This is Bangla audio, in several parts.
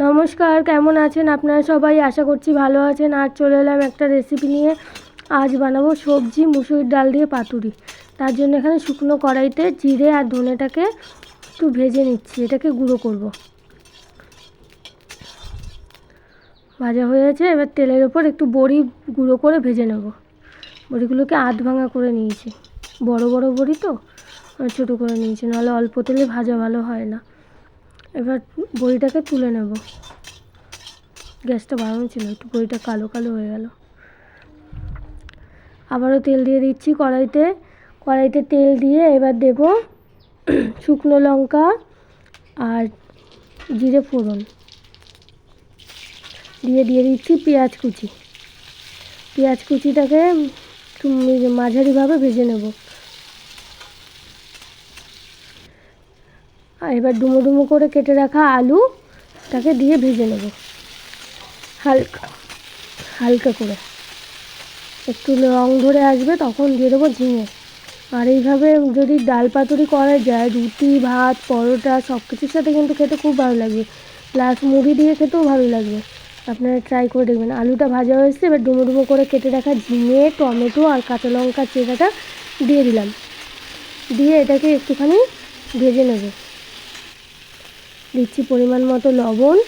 নমস্কার, কেমন আছেন আপনারা সবাই? আশা করছি ভালো আছেন। আর চলে এলাম একটা রেসিপি নিয়ে। আজ বানাবো সবজি মুসুরির ডাল দিয়ে পাতুরি। তার জন্য এখানে শুকনো কড়াইতে জিরে আর ধনেটাকে একটু ভেজে নিচ্ছি, এটাকে গুঁড়ো করব। ভাজা হয়েছে, এবার তেলের ওপর একটু বড়ি গুঁড়ো করে ভেজে নেব। বড়িগুলোকে আধ ভাঙা করে নিয়েছি, বড় বড় বড়ি তো ছোটো করে নিয়েছি, নাহলে অল্প তেলে ভাজা ভালো হয় না। এবার বড়িটাকে তুলে নেব। গ্যাসটা বাড়ানো ছিল, একটু বড়িটা কালো কালো হয়ে গেল। আবারও তেল দিয়ে দিচ্ছি কড়াইতে তেল দিয়ে এবার দেব শুকনো লঙ্কা আর জিরে ফোড়ন দিয়ে দিচ্ছি পেঁয়াজ কুচিটাকে মাঝারিভাবে ভেজে নেব। আর এবার ডুমো ডুমো করে কেটে রাখা আলুটাকে দিয়ে ভেজে নেব হালকা করে। একটু রং ধরে আসবে তখন দিয়ে দেবো ঝিঙে। আর এইভাবে যদি ডাল পাতুরি করা যায়, রুটি ভাত পরোটা সব কিছুর সাথে কিন্তু খেতে খুব ভালো লাগবে, প্লাস মুড়ি দিয়ে খেতেও ভালো লাগবে। আপনারা ট্রাই করে দেখবেন। আলুটা ভাজা হয়েছে, এবার ডুমো ডুমো করে কেটে রাখা ঝিঙে, টমেটো আর কাঁচা লঙ্কার চেরাটা দিয়ে দিলাম। দিয়ে এটাকে একটুখানি ভেজে নেব। দিচ্ছি পরিমাণ মতো লবণ।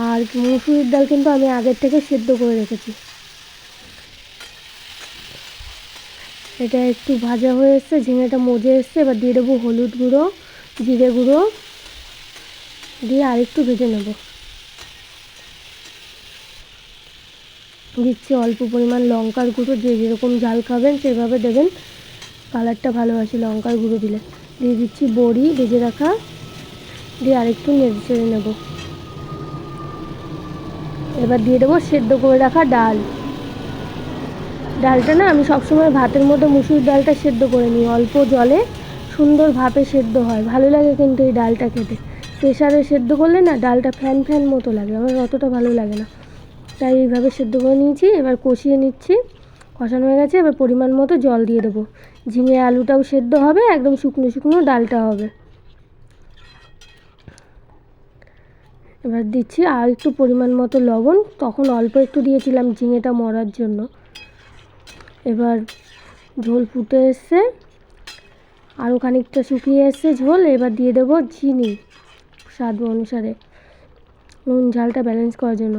আর মুসুরির ডাল কিন্তু আমি আগের থেকে সেদ্ধ করে রেখেছি। এটা একটু ভাজা হয়ে এসছে, ঝিঙেটা মজে এসছে, এবার দিয়ে দেবো হলুদ গুঁড়ো, জিরে গুঁড়ো দিয়ে আরেকটু ভেজে নেব। দিচ্ছি অল্প পরিমাণ লঙ্কার গুঁড়ো, যে যেরকম ঝাল খাবেন সেভাবে দেবেন, কালারটা ভালো আসে লঙ্কার গুঁড়ো দিলে। দিয়ে দিচ্ছি বড়ি ভেজে রাখা, দিয়ে আরেকটু নেড়ে চেড়ে নেব। এবার দিয়ে দেবো সেদ্ধ করে রাখা ডালটা না আমি সবসময় ভাতের মধ্যে মুসুর ডালটা সেদ্ধ করে নিই, অল্প জলে সুন্দর ভাপে সেদ্ধ হয়, ভালো লাগে কিন্তু এই ডালটা খেতে। প্রেসারে সেদ্ধ করলে না ডালটা ফ্যান ফ্যান মতো লাগে, আমার অতটা ভালো লাগে না, তাই এইভাবে সেদ্ধ করে নিয়েছি। এবার কষিয়ে নিচ্ছি, কষানো হয়ে গেছে, এবার পরিমাণ মতো জল দিয়ে দেবো। ঝিঙে আলুটাও সেদ্ধ হবে, একদম শুকনো শুকনো ডালটা হবে। এবার দিচ্ছি আর একটু পরিমাণ মতো লবণ, তখন অল্প একটু দিয়েছিলাম ঝিঙেটা মরার জন্য। এবার ঝোল ফুটে এসছে, আরও খানিকটা শুকিয়ে এসছে ঝোল। এবার দিয়ে দেবো চিনি স্বাদ অনুসারে, নুন ঝালটা ব্যালেন্স করার জন্য।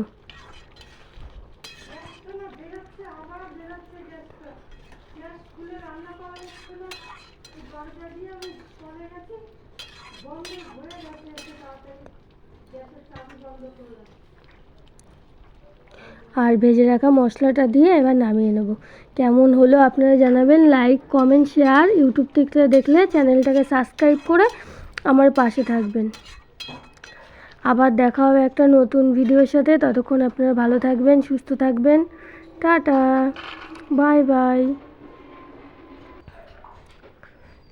আর ভেজে রাখা মশলাটা দিয়ে এবার নামিয়ে নেব। কেমন হলো আপনারা জানাবেন। লাইক কমেন্ট শেয়ার, ইউটিউব থেকে দেখলে চ্যানেলটাকে সাবস্ক্রাইব করে আমার পাশে থাকবেন। আবার দেখা হবে একটা নতুন ভিডিওর সাথে, ততক্ষণ আপনারা ভালো থাকবেন, সুস্থ থাকবেন। Tata, bye bye.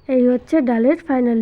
এই হচ্ছে ডালের ফাইনাল।